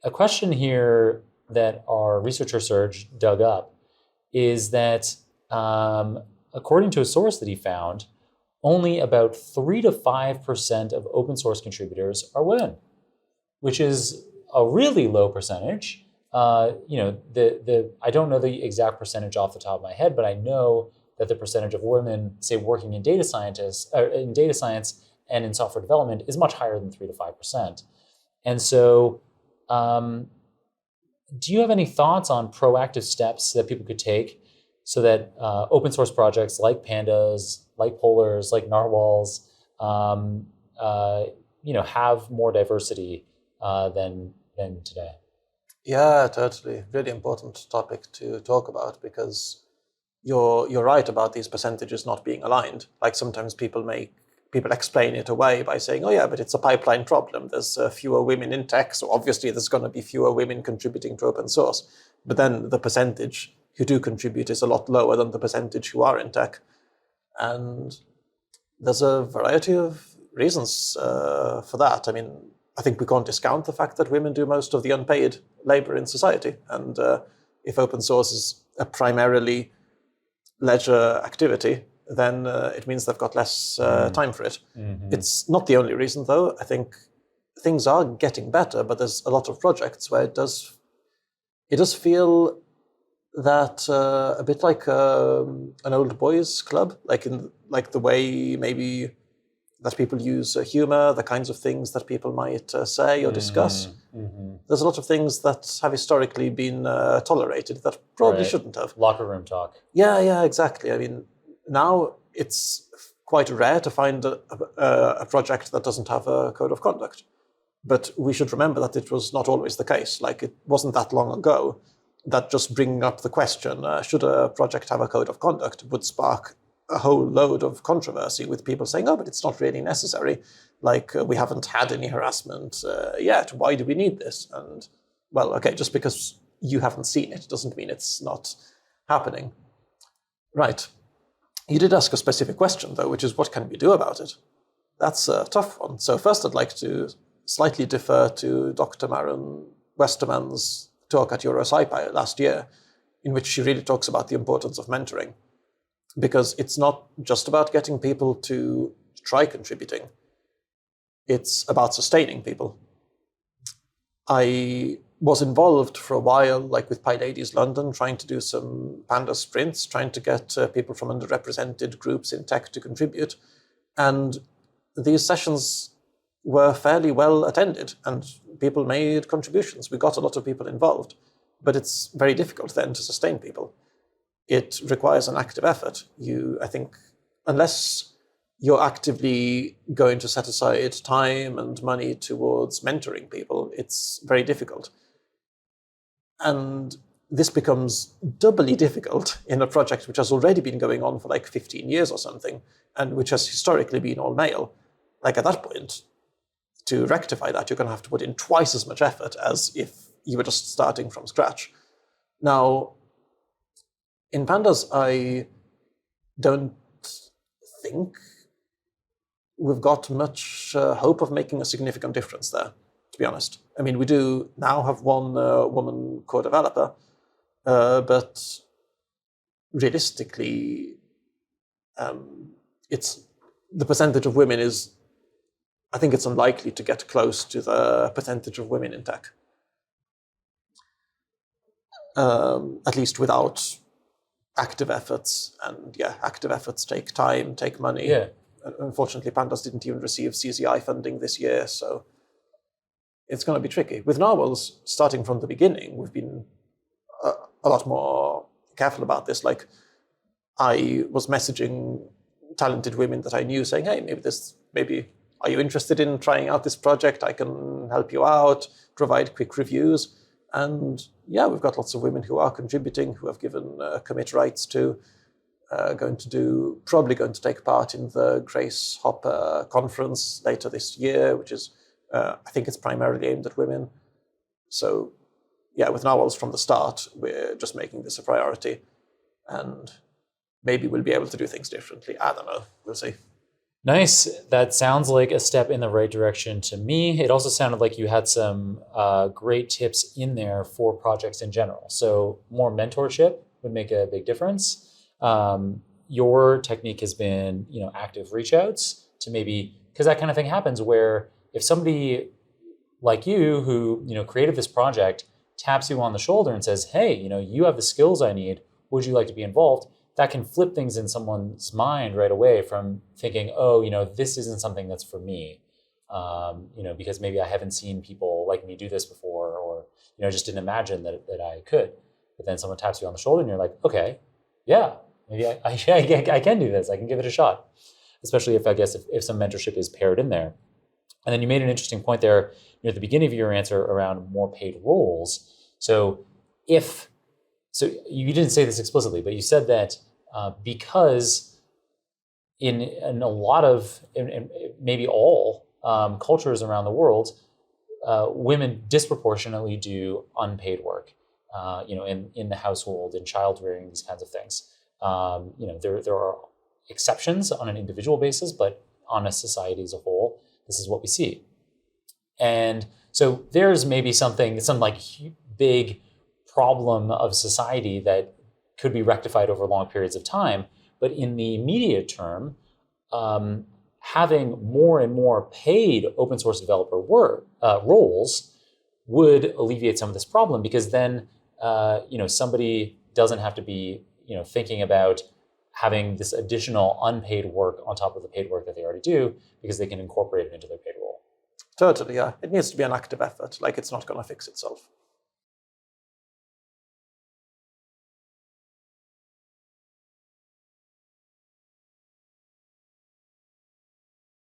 a question here that our researcher Serge dug up is that according to a source that he found, only about 3 to 5% of open source contributors are women, which is a really low percentage. I don't know the exact percentage off the top of my head, but I know that the percentage of women, say, working in data science and in software development is much higher than 3 to 5%. And so, do you have any thoughts on proactive steps that people could take so that open source projects like Pandas, like Polars, like Narwhals, have more diversity than today? Yeah, totally. Really important topic to talk about, because you're right about these percentages not being aligned. Like sometimes people explain it away by saying, oh yeah, but it's a pipeline problem. There's fewer women in tech, so obviously there's going to be fewer women contributing to open source. But then the percentage who do contribute is a lot lower than the percentage who are in tech. And there's a variety of reasons for that. I mean, I think we can't discount the fact that women do most of the unpaid labor in society. And if open source is a primarily leisure activity, then it means they've got less time for it. Mm-hmm. It's not the only reason, though. I think things are getting better, but there's a lot of projects where it does feel that a bit like an old boys club, like the way maybe that people use humor, the kinds of things that people might say or discuss. Mm-hmm. There's a lot of things that have historically been tolerated that probably shouldn't have. Locker room talk. Yeah, exactly. I mean, now it's quite rare to find a project that doesn't have a code of conduct. But we should remember that it was not always the case. Like, it wasn't that long ago that just bringing up the question, should a project have a code of conduct, would spark a whole load of controversy with people saying, oh, but it's not really necessary. Like, we haven't had any harassment yet. Why do we need this? And, well, okay, just because you haven't seen it doesn't mean it's not happening. Right. You did ask a specific question, though, which is what can we do about it? That's a tough one. So first, I'd like to slightly defer to Dr. Maren Westerman's talk at EuroSciPy last year, in which she really talks about the importance of mentoring. Because it's not just about getting people to try contributing. It's about sustaining people. I was involved for a while, like with PyLadies London, trying to do some Pandas sprints, trying to get people from underrepresented groups in tech to contribute. And these sessions were fairly well attended, and people made contributions. We got a lot of people involved, but it's very difficult then to sustain people. It requires an active effort. I think, unless you're actively going to set aside time and money towards mentoring people, it's very difficult. And this becomes doubly difficult in a project which has already been going on for like 15 years or something, and which has historically been all male. Like, at that point, to rectify that, you're going to have to put in twice as much effort as if you were just starting from scratch. Now, in Pandas, I don't think we've got much hope of making a significant difference there, to be honest. I mean, we do now have one woman core developer, but realistically, it's the percentage of women is, I think it's unlikely to get close to the percentage of women in tech. At least without active efforts. And yeah, active efforts take time, take money. Yeah. Unfortunately, Pandas didn't even receive CZI funding this year, so it's going to be tricky. With Narwhals, starting from the beginning, we've been a lot more careful about this. Like, I was messaging talented women that I knew saying, hey, maybe are you interested in trying out this project? I can help you out, provide quick reviews. And yeah, we've got lots of women who are contributing, who have given commit rights to, probably going to take part in the Grace Hopper conference later this year, which is, I think it's primarily aimed at women. So yeah, with Narwhals from the start, we're just making this a priority. And maybe we'll be able to do things differently. I don't know. We'll see. Nice. That sounds like a step in the right direction to me. It also sounded like you had some great tips in there for projects in general. So more mentorship would make a big difference. Your technique has been, active reach outs to maybe, because that kind of thing happens where if somebody like you who, created this project taps you on the shoulder and says, hey, you have the skills I need. Would you like to be involved? That can flip things in someone's mind right away from thinking, oh, this isn't something that's for me, because maybe I haven't seen people like me do this before, or, just didn't imagine that I could. But then someone taps you on the shoulder and you're like, okay, yeah, maybe I can do this. I can give it a shot, especially if some mentorship is paired in there. And then you made an interesting point there at the beginning of your answer around more paid roles. So you didn't say this explicitly, but you said that because in a lot of, in maybe all cultures around the world, women disproportionately do unpaid work, in the household, in child rearing, these kinds of things. There are exceptions on an individual basis, but on a society as a whole, this is what we see. And so there's maybe some like big problem of society that could be rectified over long periods of time. But in the immediate term, having more and more paid open source developer roles would alleviate some of this problem, because then somebody doesn't have to be thinking about having this additional unpaid work on top of the paid work that they already do, because they can incorporate it into their paid role. Totally, yeah. It needs to be an active effort. Like, it's not going to fix itself.